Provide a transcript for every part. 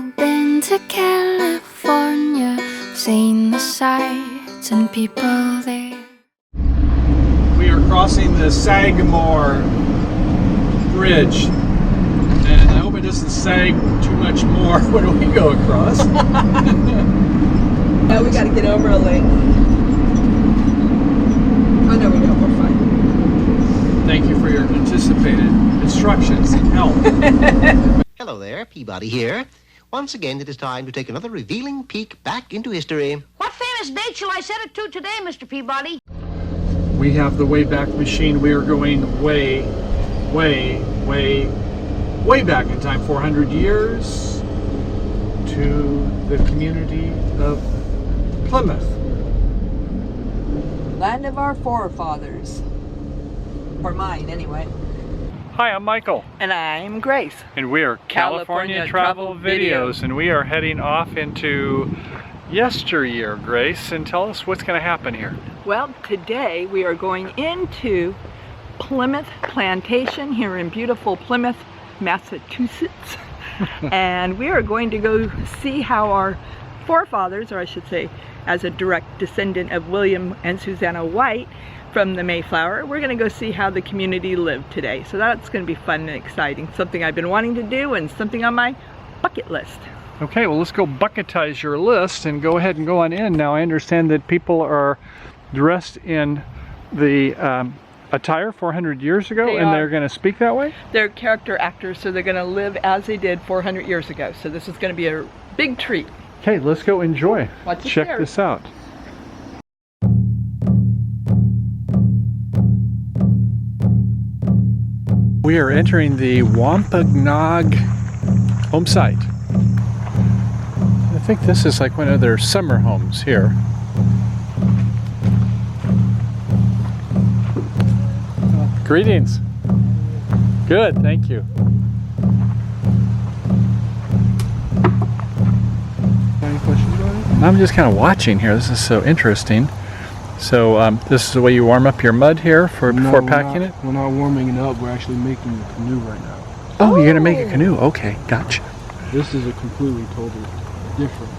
I've been to California, seen the sights and people there. We are crossing the Sagamore Bridge, and I hope it doesn't sag too much more when we go across. Yeah, we gotta get over a lake. Oh no, we don't. We're fine. Thank you for your anticipated instructions and help. Hello there, Peabody here. Once again, it is time to take another revealing peek back into history. What famous date shall I set it to today, Mr. Peabody? We have the Wayback Machine. We are going way back in time, 400 years, to the community of Plymouth. Land of our forefathers. Or mine, anyway. Hi, I'm Michael. And I'm Grace. And we are California Travel Videos, and we are heading off into yesteryear, Grace, and tell us what's going to happen here. Well, today we are going into Plymouth Plantation here in beautiful Plymouth, Massachusetts. And we are going to go see how our forefathers, or I should say, as a direct descendant of William and Susanna White from the Mayflower, we're going to go see how the community lived today. So that's going to be fun and exciting. Something I've been wanting to do and something on my bucket list. Okay, well, let's go bucketize your list and go ahead and go on in. Now, I understand that people are dressed in the attire 400 years ago, and they're going to speak that way? They're character actors, so they're going to live as they did 400 years ago. So this is going to be a big treat. Okay, let's go enjoy. Watch the Check stairs. this out. We are entering the Wampanoag home site. I think this is like one of their summer homes here. Greetings. Good, thank you. Any questions about it? I'm just kind of watching here. This is so interesting. So this is the way you warm up your mud here before packing it? We're not warming it up. We're actually making a canoe right now. Oh, you're going to make a canoe. Okay, gotcha. This is a completely, totally different.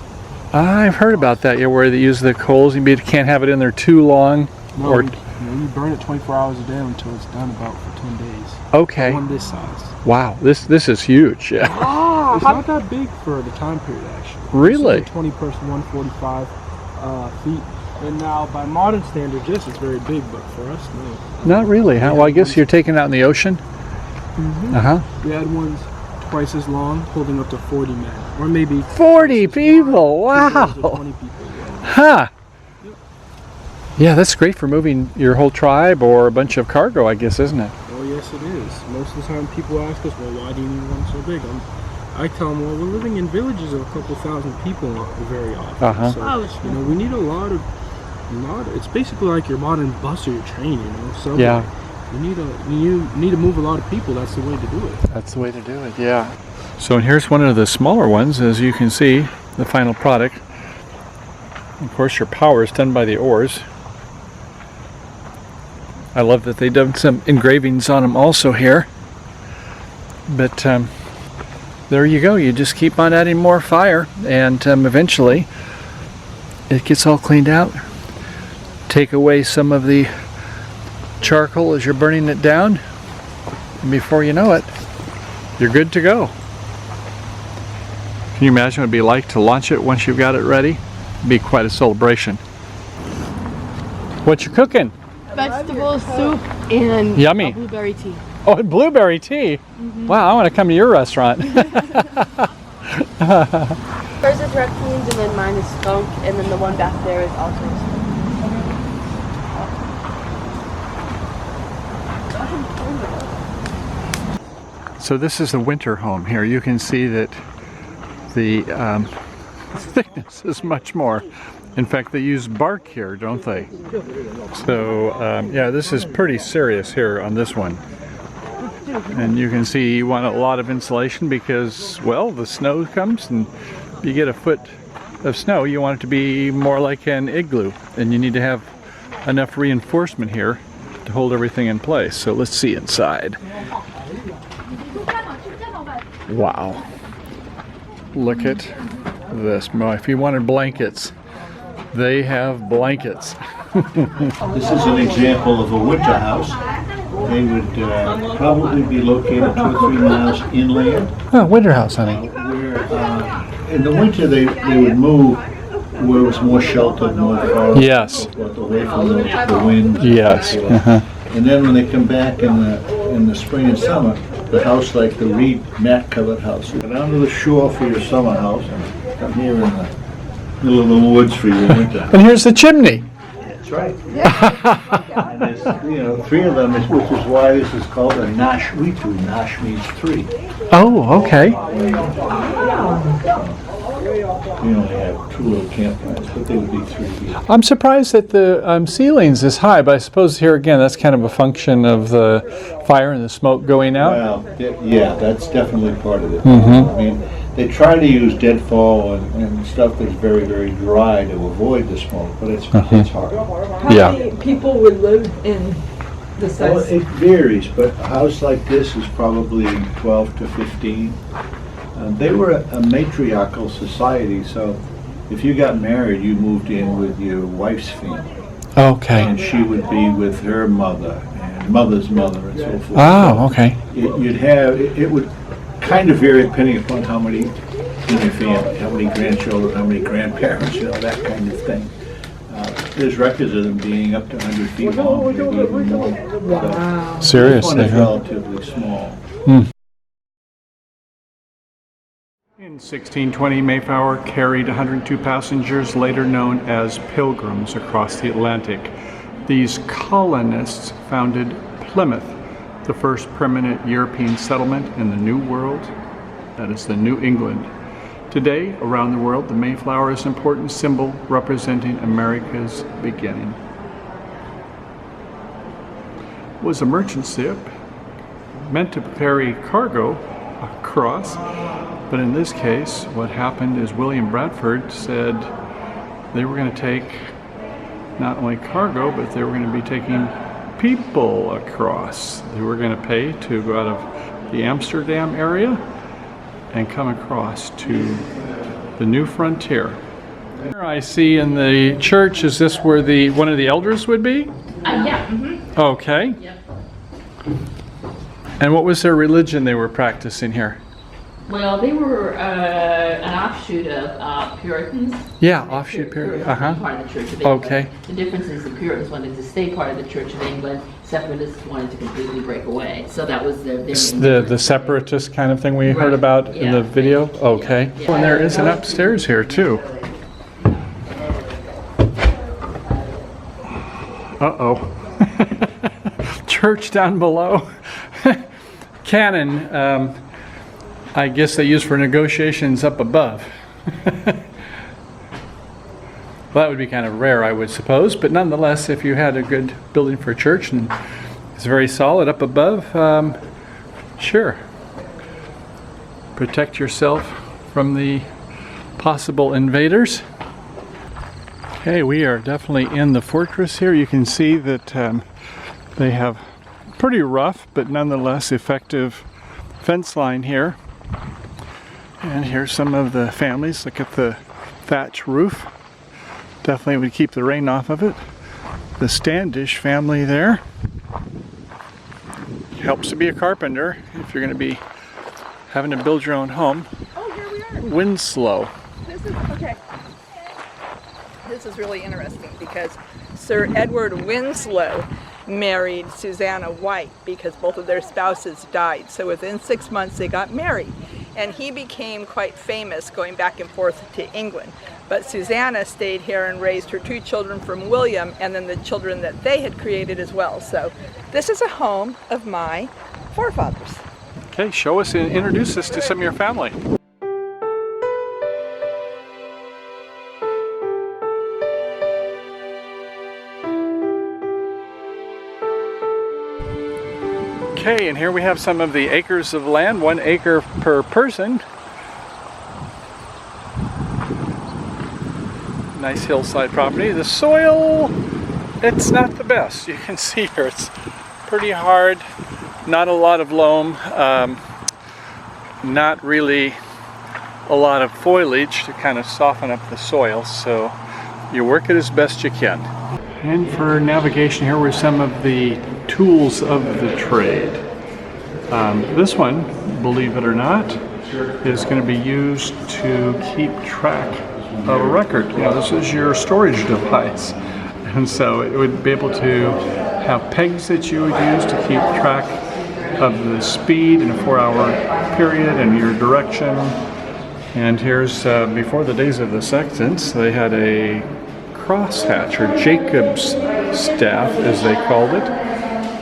I've heard about that, yeah, where they use the coals. You can't have it in there too long. No, Or you burn it 24 hours a day until it's done about for 10 days. okay. One this size. Wow, this is huge. Yeah. It's not that big for the time period, actually. Really? This is a 20-person, 145 feet. And now, by modern standards, yes, it's very big, but for us, no. Not really, huh? Well, I guess you're taking it out in the ocean? Mm-hmm. Uh-huh. We had ones twice as long, holding up to 40 men, or maybe 40 people! Wow! 20 people. Yeah. Huh! Yeah, that's great for moving your whole tribe or a bunch of cargo, I guess, isn't it? Oh, yes, it is. Most of the time, people ask us, "Well, why do you need one so big?" I tell them, "Well, we're living in villages of a couple thousand people very often. Uh-huh. So, we need a lot of. It's basically like your modern bus or your train, So Yeah. You need to move a lot of people. That's the way to do it. That's the way to do it, yeah. So here's one of the smaller ones, as you can see, the final product. Of course, your power is done by the oars. I love that they've done some engravings on them also here. But there you go. You just keep on adding more fire, and eventually it gets all cleaned out. Take away some of the charcoal as you're burning it down, and before you know it, you're good to go. Can you imagine what it'd be like to launch it once you've got it ready? It'd be quite a celebration. What you cooking? Vegetable soup and Yummy. blueberry tea. Oh, and blueberry tea? Wow, I want to come to your restaurant. Hers is red beans and then mine is skunk, and then the one back there is also skunk. So this is the winter home here. You can see that the thickness is much more. In fact, they use bark here, don't they? So yeah, this is pretty serious here on this one. And you can see you want a lot of insulation because, well, the snow comes and you get a foot of snow. You want it to be more like an igloo, and you need to have enough reinforcement here to hold everything in place. So let's see inside. Wow. look at this. If you wanted blankets, they have blankets. This is an example of a winter house. They would probably be located 2 or 3 miles inland. Oh, winter house, honey. Where in the winter they would move where it was more sheltered, more far Yes. away from the wind. Yes. And then when they come back in the spring and summer, the house like the reed mat covered house. Go down to the shore for your summer house, and come here in the middle of the woods for your winter. And here's the chimney. That's right. And there's 3 of them, which is why this is called a Nash Witu. Nash means 3. Oh, okay. We only have 2 little campfires, but they would be 3 here. I'm surprised that the ceilings is high, but I suppose here again that's kind of a function of the fire and the smoke going out. Well, yeah, that's definitely part of it. I mean, they try to use deadfall and stuff that's very, very dry to avoid the smoke, but it's hard. Yeah. How many people would live in this Well, size? it varies, but a house like this is probably 12 to 15. They were a matriarchal society, so if you got married, you moved in with your wife's family. Okay. And she would be with her mother and mother's mother and so forth. Oh, okay. It would kind of vary depending upon how many in your family, how many grandchildren, how many grandparents, that kind of thing. There's records of them being up to 100 feet long, maybe even more. Wow. Seriously, This one is huh? relatively small. In 1620, Mayflower carried 102 passengers, later known as Pilgrims, across the Atlantic. These colonists founded Plymouth, the first permanent European settlement in the New World, that is the New England. Today, around the world, the Mayflower is an important symbol representing America's beginning. It was a merchant ship meant to carry cargo across, but in this case, what happened is William Bradford said they were going to take not only cargo, but they were going to be taking people across. They were going to pay to go out of the Amsterdam area and come across to the new frontier. Here I see in the church, is this where one of the elders would be? Yeah. Mm-hmm. Okay. Yep. And what was their religion they were practicing here? Well, they were an offshoot of Puritans. Yeah, offshoot Puritan. Part of the Church of England. Okay. The difference is the Puritans wanted to stay part of the Church of England. Separatists wanted to completely break away. So that was their The separatist kind of thing we heard about in the video? Okay. Yeah. And there is an upstairs here too. Uh-oh. Church down below. Cannon, I guess they use for negotiations up above. Well, that would be kind of rare, I would suppose, but nonetheless, if you had a good building for a church and it's very solid up above, sure. Protect yourself from the possible invaders. Okay, we are definitely in the fortress here. You can see that they have pretty rough, but nonetheless effective fence line here. And here's some of the families. Look at the thatch roof. Definitely would keep the rain off of it. The Standish family there. Helps to be a carpenter if you're going to be having to build your own home. Oh, here we are. Winslow. This is, okay. This is really interesting because Sir Edward Winslow married Susanna White because both of their spouses died. So within 6 months they got married. And he became quite famous going back and forth to England. But Susanna stayed here and raised her 2 children from William and then the children that they had created as well. So this is a home of my forefathers. Okay, show us and introduce us to some of your family. Okay, and here we have some of the acres of land, 1 acre per person. Nice hillside property. The soil, it's not the best. You can see here it's pretty hard, not a lot of loam, not really a lot of foliage to kind of soften up the soil, so you work it as best you can. And for navigation, here were some of the tools of the trade. This one, believe it or not, is going to be used to keep track of a record. You know, this is your storage device. And so it would be able to have pegs that you would use to keep track of the speed in a 4-hour period and your direction. And here's, before the days of the sextants, they had a crosshatch, or Jacob's staff as they called it.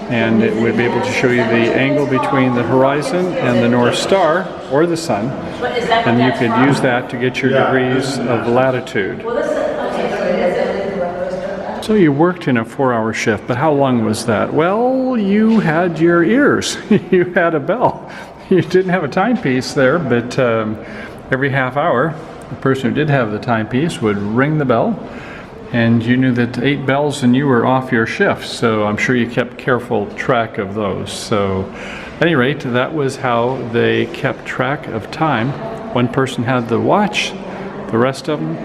And it would be able to show you the angle between the horizon and the North Star, or the sun. And you could use that to get your degrees of latitude. So you worked in a 4-hour shift, but how long was that? Well, you had your ears. You had a bell. You didn't have a timepiece there, but every half hour, the person who did have the timepiece would ring the bell, and you knew that 8 bells and you were off your shift, so I'm sure you kept careful track of those. So at any rate, that was how they kept track of time. One person had the watch, the rest of them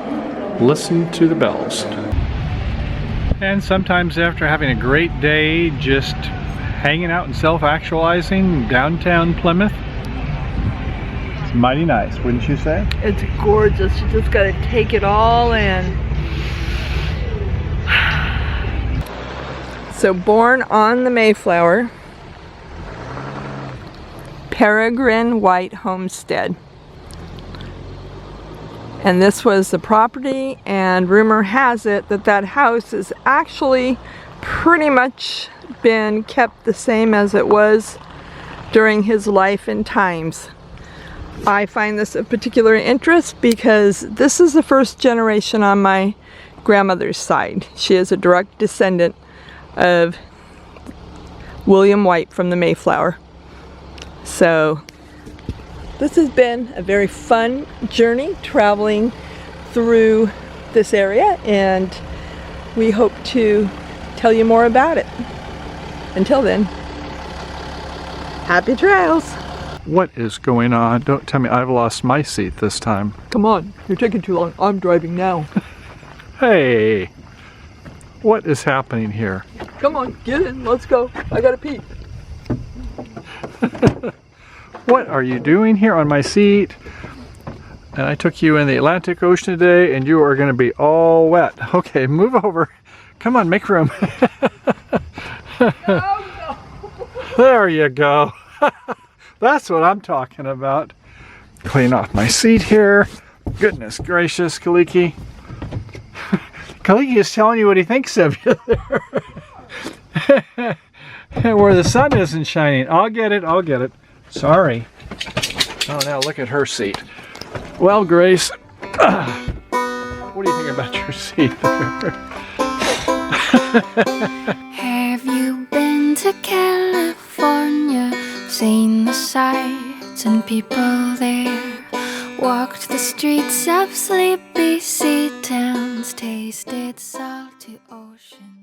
listened to the bells. And sometimes after having a great day just hanging out and self-actualizing downtown Plymouth, it's mighty nice, wouldn't you say? It's gorgeous. You just got to take it all in. So, born on the Mayflower, Peregrine White Homestead. And this was the property, and rumor has it that that house has actually pretty much been kept the same as it was during his life and times. I find this of particular interest because this is the first generation on my grandmother's side. She is a direct descendant of William White from the Mayflower. So this has been a very fun journey traveling through this area, and we hope to tell you more about it. Until then, happy trails! What is going on? Don't tell me I've lost my seat this time. Come on, you're taking too long. I'm driving now. Hey, what is happening here? Come on, get in, let's go. I gotta pee. What are you doing here on my seat? And I took you in the Atlantic Ocean today, and you are going to be all wet. Okay, move over. Come on, make room. No. There you go. That's what I'm talking about. Clean off my seat here. Goodness gracious, Kaliki. Kaliki is telling you what he thinks of you there. Where the sun isn't shining. I'll get it, I'll get it. Sorry. Oh, now look at her seat. Well, Grace, what do you think about your seat there? Have you been to California? Seen the sights and people there? Walked the streets of sleepy sea towns? Tasted salty ocean?